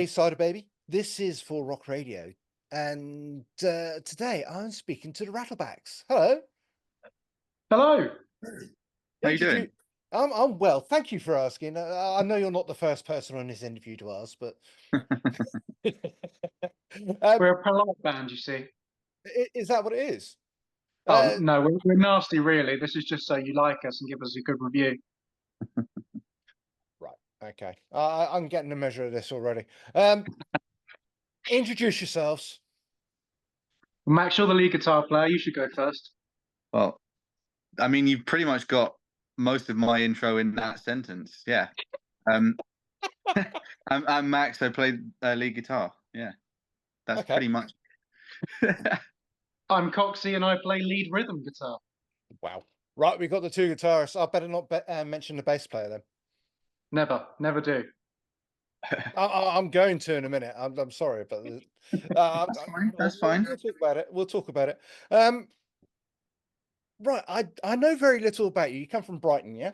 Cyderbaby. This is for Rock Radio, and today I'm speaking to the Rattlebacks. Hello. Hello. How Yeah, you doing? I'm well. Thank you for asking. I know you're not the first person on this interview to ask, but We're a polite band, you see. is that what it is? Oh, no, we're nasty, really. This is just so you like us and give us a good review. Right. Okay. I'm getting a measure of this already. Introduce yourselves. Max, you're the lead guitar player. You should go first. Well, I mean, you've pretty much got most of my intro in that sentence. Yeah. Um, I'm Max. I play lead guitar. Yeah, that's Okay. pretty much. I'm Coxie and I play lead rhythm guitar. Wow. Right, we've got the two guitarists. I better not mention the bass player then. Never do. I'm going to in a minute. I'm sorry, but That's fine. That's fine. We'll talk about it. We'll talk about it. Right. I know very little about you. You come from Brighton, yeah?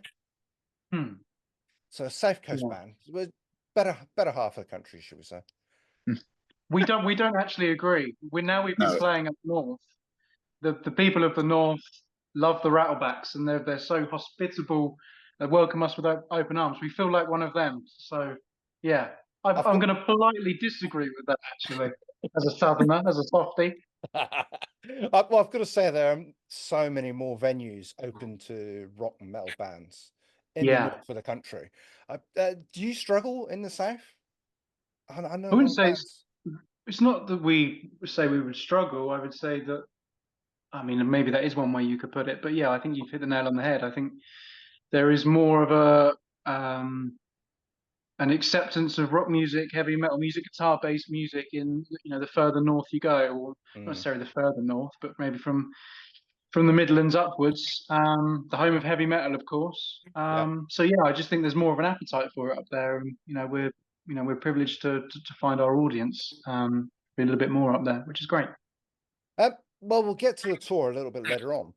So a South Coast band. We're better half of the country, should we say? We don't actually agree. We've been playing up north. The people of the north love the Rattlebacks and they're so hospitable. They welcome us with open arms. We feel like one of them. So yeah. I'm going to politely disagree with that, actually, as a southerner, as a softie. Well, I've got to say there are so many more venues open to rock and metal bands in the north of the country. Do you struggle in the south? I know. I wouldn't say it's not that we say we would struggle. I would say that, I mean, maybe that is one way you could put it. But yeah, I think you've hit the nail on the head. I think there is more of an acceptance of rock music, heavy metal music, guitar-based music in the further north you go, or not necessarily the further north, but maybe from the Midlands upwards, the home of heavy metal, of course. So yeah, I just think there's more of an appetite for it up there, and we're privileged to find our audience be a little bit more up there, which is great. Well, we'll get to the tour a little bit later on,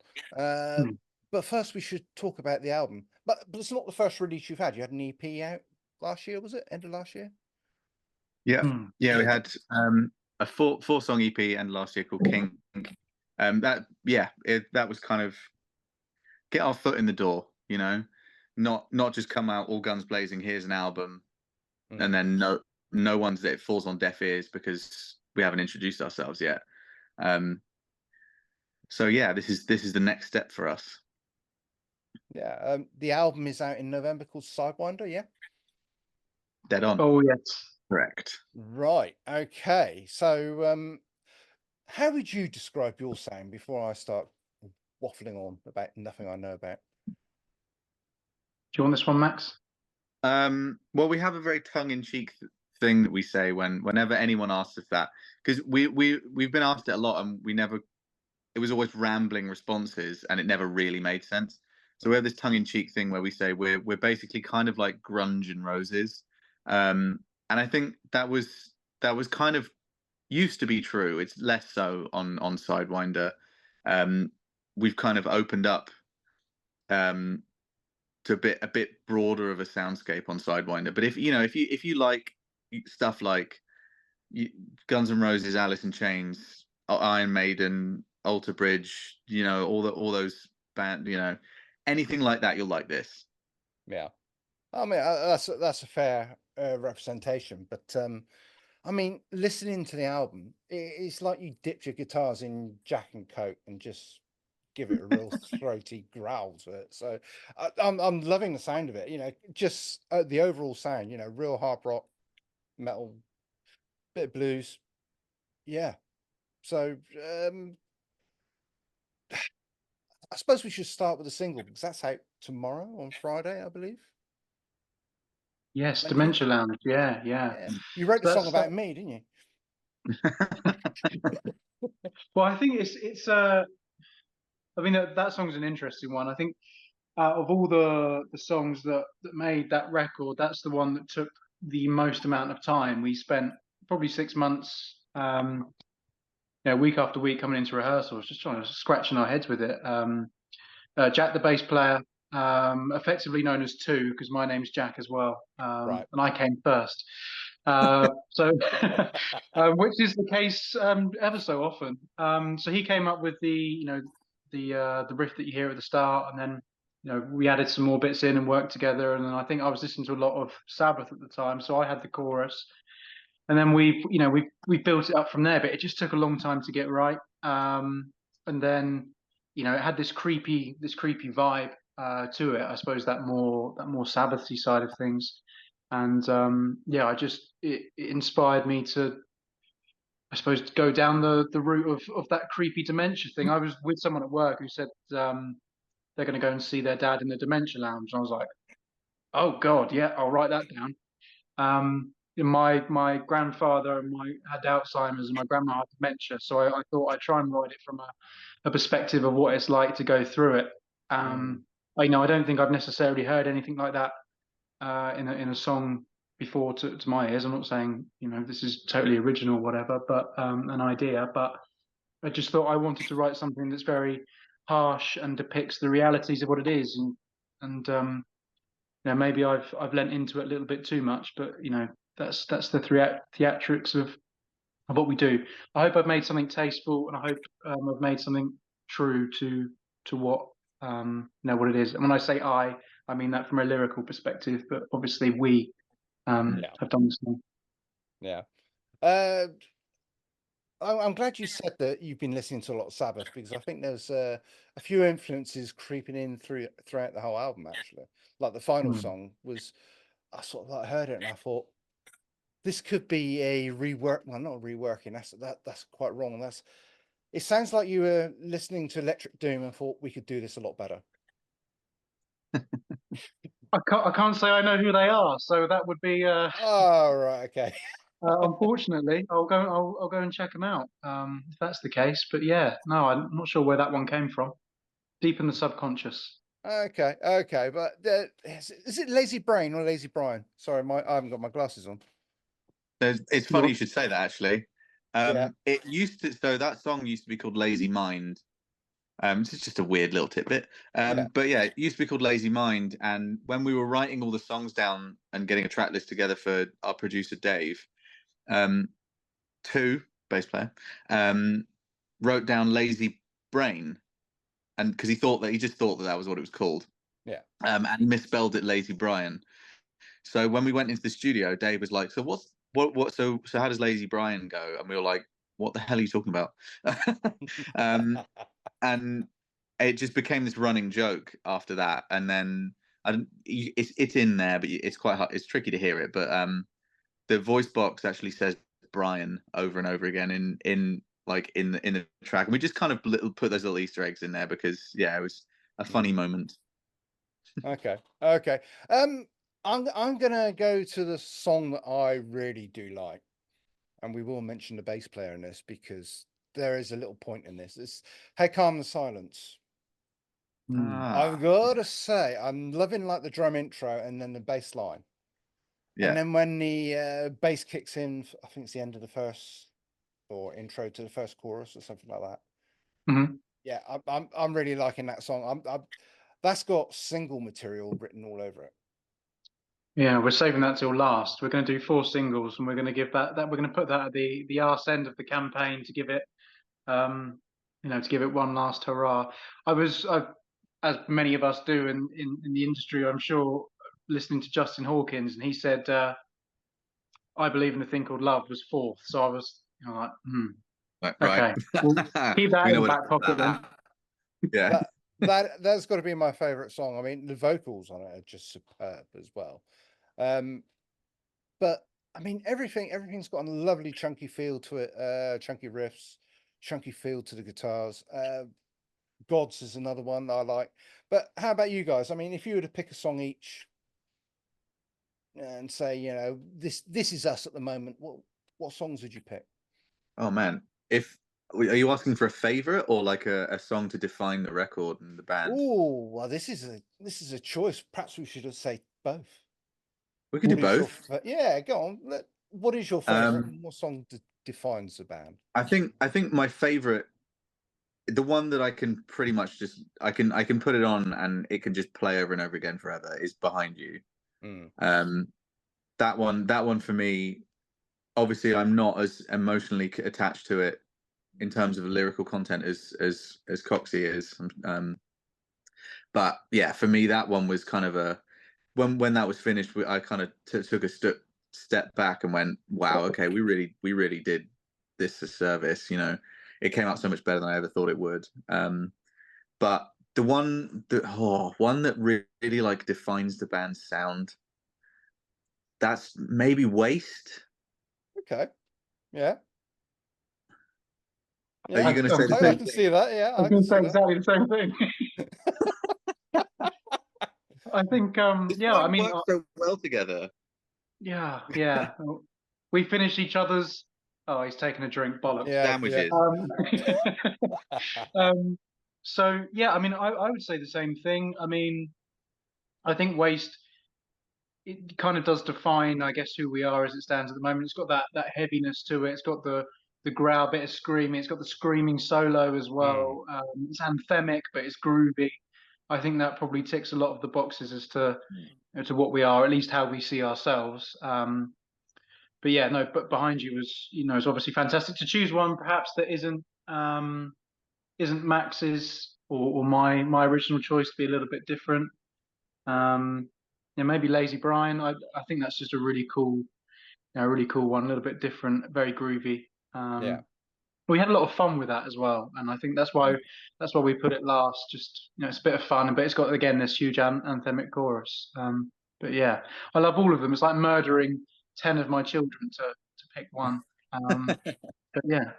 but first we should talk about the album. But it's not the first release you've had. You had an EP out last year, was it? End of last year? Yeah, yeah. We had a four-song EP and last year called King. That was kind of get our foot in the door, not just come out all guns blazing. Here's an album, and then no one's that it falls on deaf ears because we haven't introduced ourselves yet. So yeah, this is the next step for us. Yeah, the album is out in November called Sidewinder. Yeah, dead on. Oh yes, correct. Right. Okay. So, how would you describe your sound before I start waffling on about nothing I know about? Do you want this one, Max? Well, we have a very tongue-in-cheek thing that we say whenever anyone asks us that, because we've been asked it a lot, and it was always rambling responses, and it never really made sense. So we have this tongue-in-cheek thing where we say we're basically kind of like grunge and Roses, and I think that was kind of used to be true. It's less so on Sidewinder. We've kind of opened up to a bit broader of a soundscape on Sidewinder. But if you like stuff like Guns N' Roses, Alice in Chains, Iron Maiden, Alter Bridge, all those band, anything like that, you'll like this. Yeah, I mean that's a fair representation, but I mean, listening to the album, it's like you dipped your guitars in Jack and Coke and just give it a real throaty growl to it. So I'm loving the sound of it. Just the overall sound. Real hard rock, metal, bit of blues. Yeah. So I suppose we should start with a single because that's out tomorrow on Friday, I believe. Yes, Dementia Lounge. Yeah. You wrote the song about me, didn't you? Well, I think it's I mean that song's an interesting one. I think out of all the songs that made that record, that's the one that took the most amount of time. We spent probably 6 months, week after week coming into rehearsals, just trying to scratching our heads with it. Jack, the bass player, effectively known as Two, because my name's Jack as well, right. and I came first. So, which is the case ever so often. So he came up with the riff that you hear at the start, and then we added some more bits in and worked together. And then I think I was listening to a lot of Sabbath at the time, so I had the chorus, and then we built it up from there. But it just took a long time to get right. And then it had this creepy vibe to it. I suppose that more Sabbathy side of things. And yeah, it inspired me to, I suppose, to go down the route of that creepy dementia thing. I was with someone at work who said they're going to go and see their dad in the dementia lounge, and I was like, oh God, yeah, I'll write that down. My grandfather had Alzheimer's, and my grandma had dementia, so I thought I'd try and write it from a perspective of what it's like to go through it. I don't think I've necessarily heard anything like that in a song before to my ears. I'm not saying this is totally original or whatever, but an idea. But I just thought I wanted to write something that's very harsh and depicts the realities of what it is, and maybe I've lent into it a little bit too much, but that's the theatrics of what we do. I hope I've made something tasteful, and I hope I've made something true to what what it is. And when I say I mean that from a lyrical perspective, but obviously we have done the same. Yeah. I'm glad you said that you've been listening to a lot of Sabbath, because I think there's a few influences creeping in throughout the whole album, actually. Like the final song was, I sort of like heard it and I thought, this could be a rework. Well, not a reworking. That's quite wrong. It sounds like you were listening to Electric Doom and thought we could do this a lot better. I can't say I know who they are, so that would be. Oh, right, okay. Unfortunately, I'll go and check them out if that's the case. But yeah, no, I'm not sure where that one came from. Deep in the subconscious. Okay, but is it Lazy Brain or Lazy Brian? Sorry, I haven't got my glasses on. It's funny you should say that, actually. Yeah. It used to. So that song used to be called Lazy Mind. This is just a weird little tidbit. But yeah, it used to be called Lazy Mind. And when we were writing all the songs down and getting a track list together for our producer Dave, bass player, wrote down Lazy Brain, and because he just thought that was what it was called. Yeah. And he misspelled it Lazy Brian. So when we went into the studio, Dave was like, "So so how does Lazy Brian go?" And we were like, "What the hell are you talking about?" And it just became this running joke after that. And then it's in there, but it's quite hard. It's tricky to hear it. But the voice box actually says Brian over and over again in the track, and we just kind of put those little Easter eggs in there because it was a funny moment. Okay. I'm gonna go to the song that I really do like, and we will mention the bass player in this because there is a little point in this. It's Hey Calm the Silence. I've got to say, I'm loving like the drum intro and then the bass line. Yeah. And then when the bass kicks in, I think it's the end of the first or intro to the first chorus or something like that. Yeah, I'm really liking that song. That's got single material written all over it. Yeah, we're saving that till last. We're going to do 4 singles, and we're going to give that we're going to put that at the arse end of the campaign to give it, to give it one last hurrah. As many of us do in the industry, I'm sure, listening to Justin Hawkins, and he said, "I believe in a thing called love" was 4th. So I was, like, right. Okay, we'll keep that in the back pocket then. Yeah. That's got to be my favorite song. I mean, the vocals on it are just superb as well. But I mean, everything's got a lovely chunky feel to it. Chunky riffs, chunky feel to the guitars. Gods is another one that I like. But how about you guys? I mean, if you were to pick a song each and say, this is us at the moment, what songs would you pick? Oh man, are you asking for a favorite or like a song to define the record and the band? Oh, well, this is a choice. Perhaps we should have said both. We could do both. Yeah, go on. What is your favorite? What song defines the band? I think my favorite, the one that I can pretty much just I can put it on and it can just play over and over again forever, is Behind You. That one for me, obviously I'm not as emotionally attached to it in terms of lyrical content as Coxie is. But yeah, for me that one was kind of a when that was finished, I kind of took a step back and went, wow, okay, we really did this a service. You know, it came out so much better than I ever thought it would. But the one that really like defines the band's sound, that's maybe Waste. Okay. Yeah. Are Yeah. you going to say the I same can thing? see that. Yeah, I was I going can to say see that. exactly the same thing. I think, yeah, I mean, work so well together. yeah. We finished each other's. Oh, he's taking a drink. Bollocks. Yeah, Sandwiches. So yeah, I mean, I would say the same thing. I mean, I think Waste, it kind of does define, I guess, who we are as it stands at the moment. It's got that heaviness to it. It's got the growl bit of screaming. It's got the screaming solo as well. It's anthemic, but it's groovy. I think that probably ticks a lot of the boxes as to what we are, at least how we see ourselves. But yeah, no, but Behind You was, is obviously fantastic. To choose one perhaps that isn't Max's or my original choice, to be a little bit different. Yeah, maybe Lazy Brian. I think that's just a really cool one, a little bit different, very groovy. yeah. We had a lot of fun with that as well, and I think that's why we put it last. Just, it's a bit of fun, but it's got, again, this huge anthemic chorus. But yeah, I love all of them. It's like murdering 10 of my children to pick one. But yeah,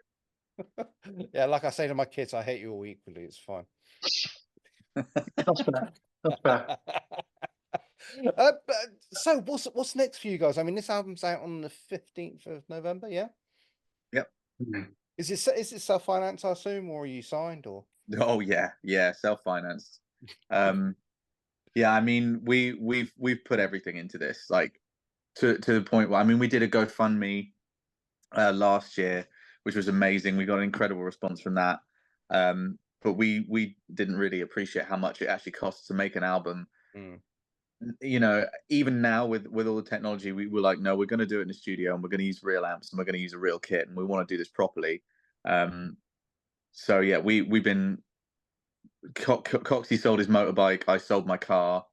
Yeah, like I say to my kids, I hate you all equally. It's fine. that's fair. That's fair. So what's next for you guys? I mean, this album's out on the 15th of November, yeah? Yep. Is it self-financed, I assume, or are you signed, or? Oh yeah, self-financed. Yeah, I mean, we've put everything into this, like to the point where, I mean, we did a GoFundMe last year, which was amazing. We got an incredible response from that. But we didn't really appreciate how much it actually costs to make an album. You know, even now with all the technology, we were like, no, we're going to do it in the studio, and we're going to use real amps, and we're going to use a real kit, and we want to do this properly. So yeah, we've been. Coxie sold his motorbike. I sold my car.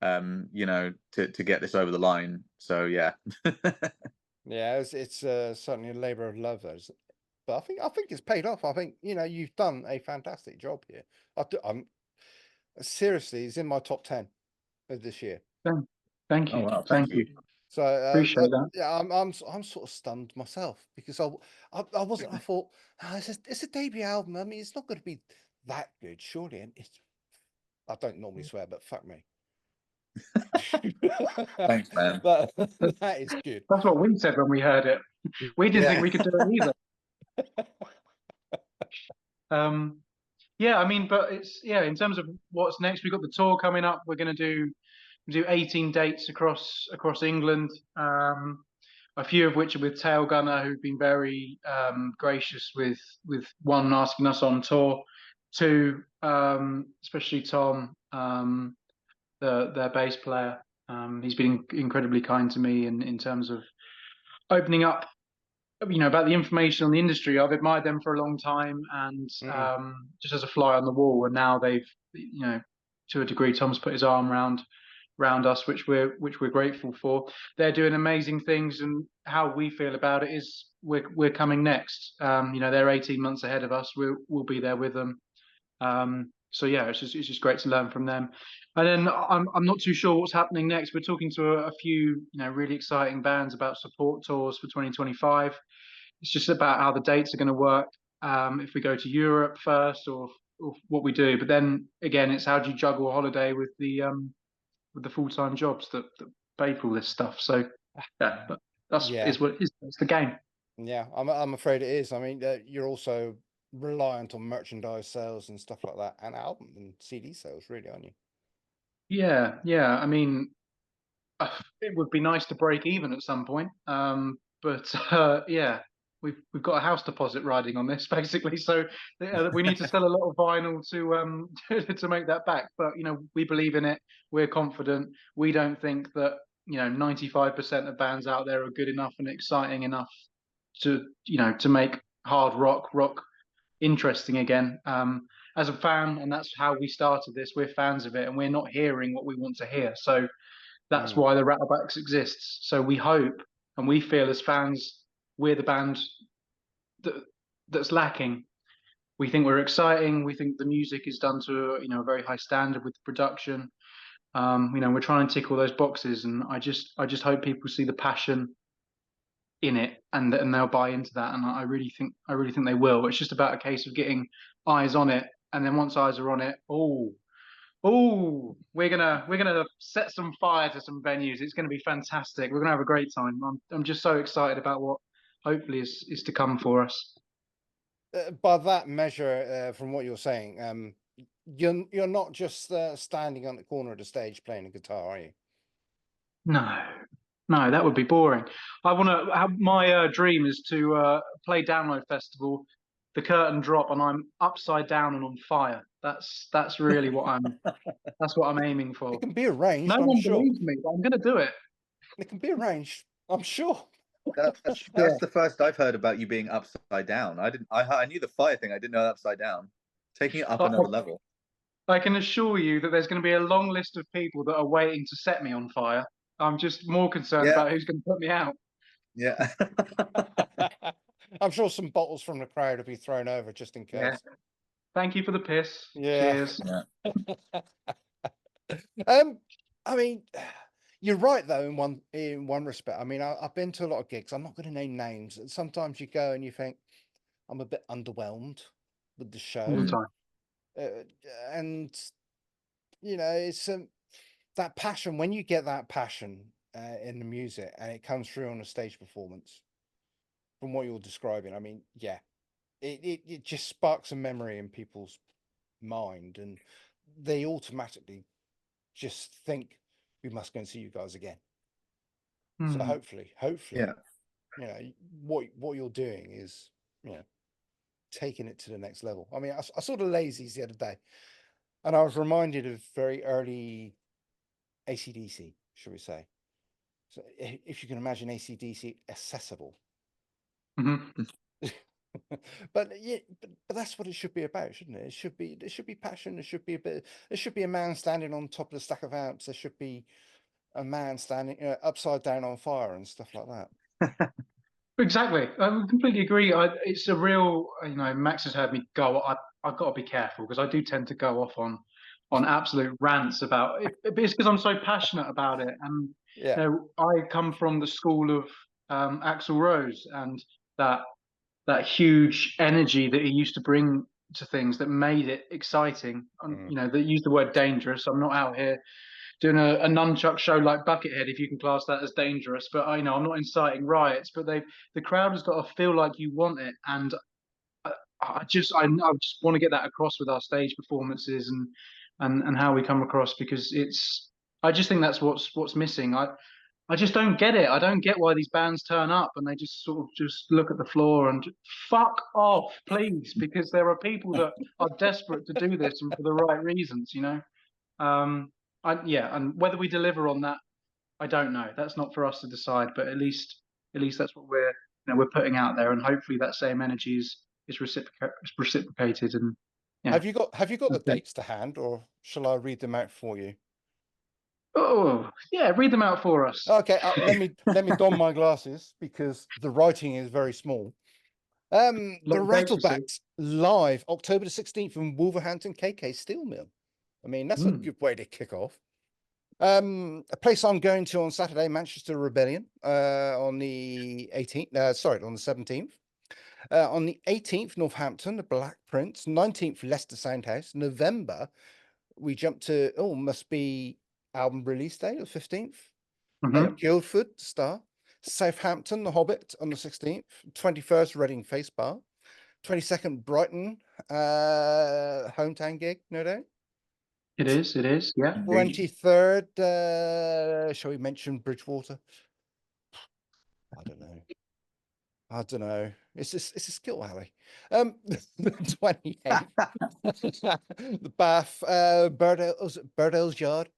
To get this over the line. So yeah. Yeah, it's certainly a labor of love, those. But I think it's paid off. I think, you've done a fantastic job here. I'm seriously, it's in my top 10 of this year. Thank you. Oh wow, Thank you. So Appreciate that. yeah, I'm sort of stunned myself, because I wasn't. I thought, it's a debut album. I mean, it's not going to be that good, surely. And I don't normally swear, but fuck me. Thanks, man. But that is good. That's what we said when we heard it. We didn't think we could do it either. Yeah, I mean, but in terms of what's next, we've got the tour coming up. We're going to do 18 dates across England. A few of which are with Tail Gunner, who've been very gracious with one, asking us on tour, two, especially Tom, their bass player. He's been incredibly kind to me in terms of opening up, about the information on the industry. I've admired them for a long time, and just as a fly on the wall. And now they've, to a degree, Tom's put his arm around us, which we're grateful for. They're doing amazing things, and how we feel about it is we're coming next. They're 18 months ahead of us. We'll be there with them. So yeah, it's just great to learn from them. And then I'm not too sure what's happening next. We're talking to a few really exciting bands about support tours for 2025. It's just about how the dates are going to work. If we go to Europe first, or what we do. But then again, it's how do you juggle a holiday with the full-time jobs that pay for all this stuff. So yeah, but is what it is. It's the game. Yeah, I'm afraid it is. I mean, you're also reliant on merchandise sales and stuff like that, and album and CD sales, really, aren't you? Yeah. I mean, it would be nice to break even at some point. But yeah, we've got a house deposit riding on this, basically. So we need to sell a lot of vinyl to make that back. But we believe in it. We're confident. We don't think that 95% of bands out there are good enough and exciting enough to make hard rock interesting again. As a fan, and that's how we started this. We're fans of it, and we're not hearing what we want to hear. So that's why the Rattlebacks exists. So we hope, and we feel as fans, we're the band that's lacking. We think we're exciting. We think the music is done to a very high standard with the production. We're trying to tick all those boxes, and I just hope people see the passion in it, and they'll buy into that. And I really think they will. It's just about a case of getting eyes on it, and then once eyes are on it, we're gonna set some fire to some venues. It's gonna be fantastic. We're gonna have a great time. I'm just so excited about what hopefully is to come for us. By that measure, from what you're saying, you're not just standing on the corner of the stage playing a guitar, are you? No, that would be boring. I want to. My dream is to play Download Festival, the curtain drop, and I'm upside down and on fire. That's really what I'm. That's what I'm aiming for. It can be arranged. No I'm one sure. believes me, but I'm going to do it. It can be arranged. I'm sure. That's the first I've heard about you being upside down. I knew the fire thing. I didn't know upside down. Taking it up another level. I can assure you that there's going to be a long list of people that are waiting to set me on fire. I'm just more concerned about who's going to put me out. Yeah. I'm sure some bottles from the crowd will be thrown over just in case. Yeah. Thank you for the piss. Yeah. Cheers. Yeah. I mean, you're right though in one respect. I mean, I've been to a lot of gigs. I'm not going to name names. Sometimes you go and you think I'm a bit underwhelmed with the show. All the time. And it's that passion. When you get that passion in the music and it comes through on a stage performance, from what you're describing, I mean, yeah, it just sparks a memory in people's mind, and they automatically just think we must go and see you guys again. So hopefully, yeah, what you're doing is taking it to the next level. I mean, I saw the Lazies the other day, and I was reminded of very early AC/DC, shall we say. So if you can imagine AC/DC accessible. But that's what it should be about, shouldn't it? There should be passion. There should be a man standing on top of the stack of amps. There should be a man standing upside down on fire and stuff like that. Exactly. I completely agree. It's a real, Max has heard me go. I've got to be careful because I do tend to go off on absolute rants about it. It's because I'm so passionate about it. And I come from the school of Axl Rose and that huge energy that he used to bring to things that made it exciting. They use the word dangerous. I'm not out here doing a nunchuck show like Buckethead, if you can class that as dangerous. But I'm not inciting riots. But the crowd has got to feel like you want it, and I just want to get that across with our stage performances and how we come across, because I just think that's what's missing. I just don't get it. I don't get why these bands turn up and they just sort of just look at the floor and fuck off, please, because there are people that are desperate to do this and for the right reasons, and whether we deliver on that, I don't know. That's not for us to decide. But at least that's what we're putting out there, and hopefully that same energy is reciprocated. And have you got the dates to hand, or shall I read them out for you? Oh yeah, read them out for us. Okay, let me don my glasses because the writing is very small. The Rattlebacks live October the 16th in Wolverhampton KK Steel Mill. I mean, that's a good way to kick off. A place I'm going to on Saturday, Manchester Rebellion, on the 18th. On the 17th. On the 18th, Northampton, the Black Prince. 19th, Leicester Soundhouse. November, we jump to must be album release day, the 15th. Guildford, Star. Southampton, The Hobbit on the 16th. 21st, Reading Face Bar. 22nd, Brighton, hometown gig, no doubt. It is, yeah. 23rd, shall we mention Bridgewater? I don't know. It's a skill alley. The 28th, the Bath, Burdale's Yard.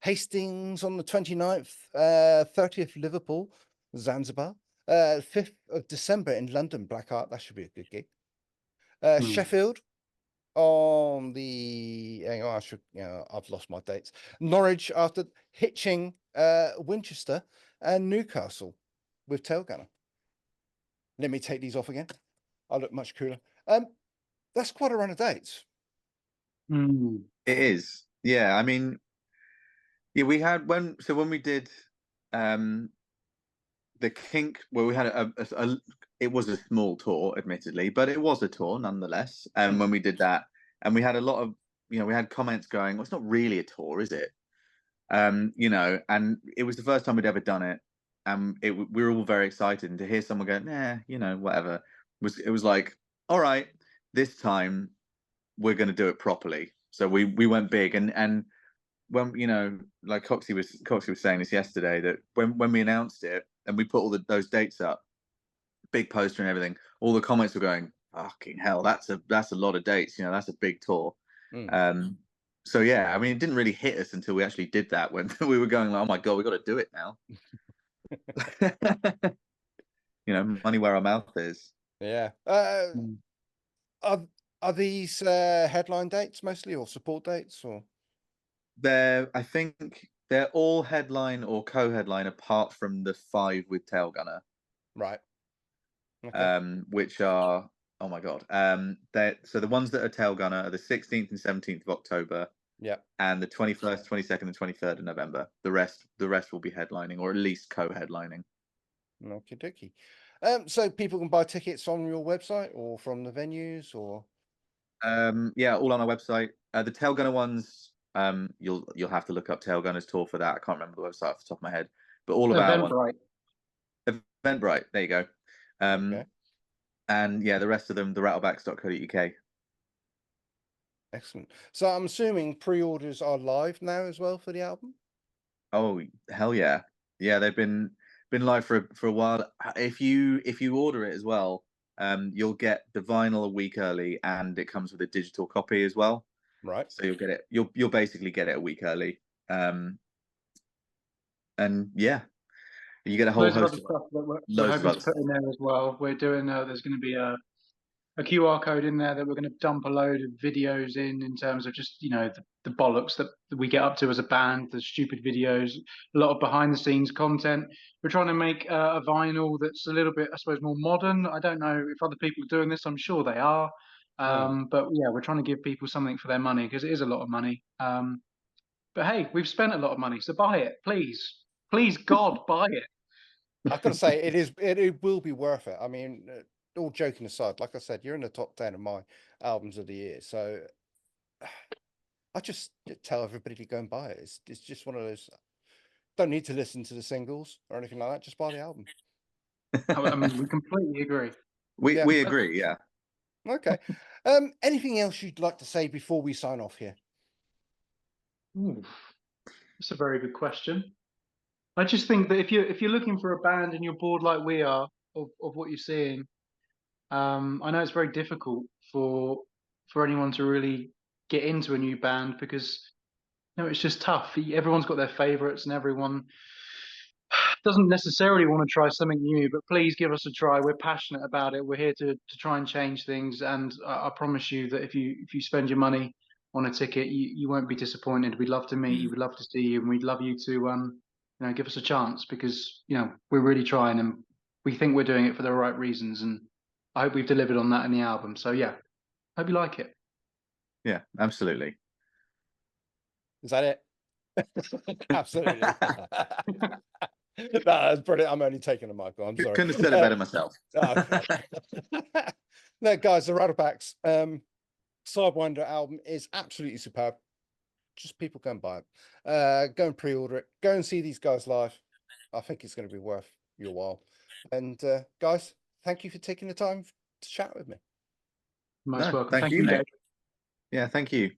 Hastings on the 29th, 30th, Liverpool, Zanzibar. 5th of December in London, Black Art. That should be a good gig. Hmm. Sheffield on the, hang on, I've lost my dates. Norwich after Hitching, Winchester, and Newcastle with Tailgunner. Let me take these off again. I look much cooler. That's quite a run of dates. Hmm. It is. Yeah, I mean, yeah, we had when we did the Kink, well, we had it was a small tour, admittedly, but it was a tour nonetheless. And when we did that, and we had a lot of, we had comments going, well, it's not really a tour, is it? And it was the first time we'd ever done it, and we were all very excited. And to hear someone go, nah, whatever, it was like, all right, this time we're going to do it properly. So we went big, and when like Coxie was saying this yesterday, that when we announced it and we put all those dates up, big poster and everything, all the comments were going, fucking hell, that's a lot of dates, that's a big tour. So yeah, I mean, it didn't really hit us until we actually did that, when we were going like, oh my god, we got to do it now. Money where our mouth is. Yeah. Are these headline dates mostly, or support dates, or? I think they're all headline or co-headline, apart from the 5 with Tailgunner. Right. Okay. Which are, oh my god, so the ones that are Tailgunner are the 16th and 17th of October. Yeah. And the 21st, 22nd, and 23rd of November. The rest will be headlining, or at least co-headlining. Okie dokie. So people can buy tickets on your website or from the venues, or? Yeah, all on our website. The Tailgunner ones, you'll have to look up Tailgunner's tour for that. I can't remember the website off the top of my head, but all of our ones. Eventbrite. There you go. Okay. And yeah, the rest of them, the rattlebacks.co.uk. Excellent. So I'm assuming pre-orders are live now as well for the album? Oh hell yeah, yeah! They've been live for a while. If you order it as well, you'll get the vinyl a week early, and it comes with a digital copy as well. Right. So you'll get it. You'll basically get it a week early. And yeah, you get a whole Loads of host other of stuff that we're loads of hoping other to put in there as well. We're doing there's going to be a QR code in there that we're going to dump a load of videos in terms of just the bollocks that we get up to as a band, the stupid videos, a lot of behind the scenes content. We're trying to make a vinyl that's a little bit, I suppose, more modern. I don't know if other people are doing this. I'm sure they are. But yeah, we're trying to give people something for their money, because it is a lot of money. But hey, we've spent a lot of money, so buy it, please. Please, God, buy it. I've got to say, it will be worth it. I mean, all joking aside, like I said, you're in the top 10 of my albums of the year. So I just tell everybody to go and buy it. It's just one of those, don't need to listen to the singles or anything like that. Just buy the album. I mean, we completely agree. We agree, yeah. Okay. Anything else you'd like to say before we sign off here? Ooh, that's a very good question. I just think that if you're looking for a band and you're bored like we are of what you're seeing, I know it's very difficult for anyone to really get into a new band, because it's just tough. Everyone's got their favorites, and everyone doesn't necessarily want to try something new. But please give us a try. We're passionate about it. We're here to try and change things, and I promise you that if you spend your money on a ticket, you won't be disappointed. We'd love to meet you. We'd love to see you, and we'd love you to give us a chance, because we're really trying, and we think we're doing it for the right reasons, and I hope we've delivered on that in the album. So yeah, hope you like it. Yeah, absolutely. Is that it? Absolutely. No, that's brilliant. I'm only taking a mic. I'm sorry. Couldn't have said it better myself. Okay. No, guys, the Rattlebacks Sidewinder album is absolutely superb. Just people go and buy it. Go and pre-order it. Go and see these guys live. I think it's going to be worth your while. And guys, thank you for taking the time to chat with me. Most welcome. Thank you, you, mate. Dave. Yeah, thank you.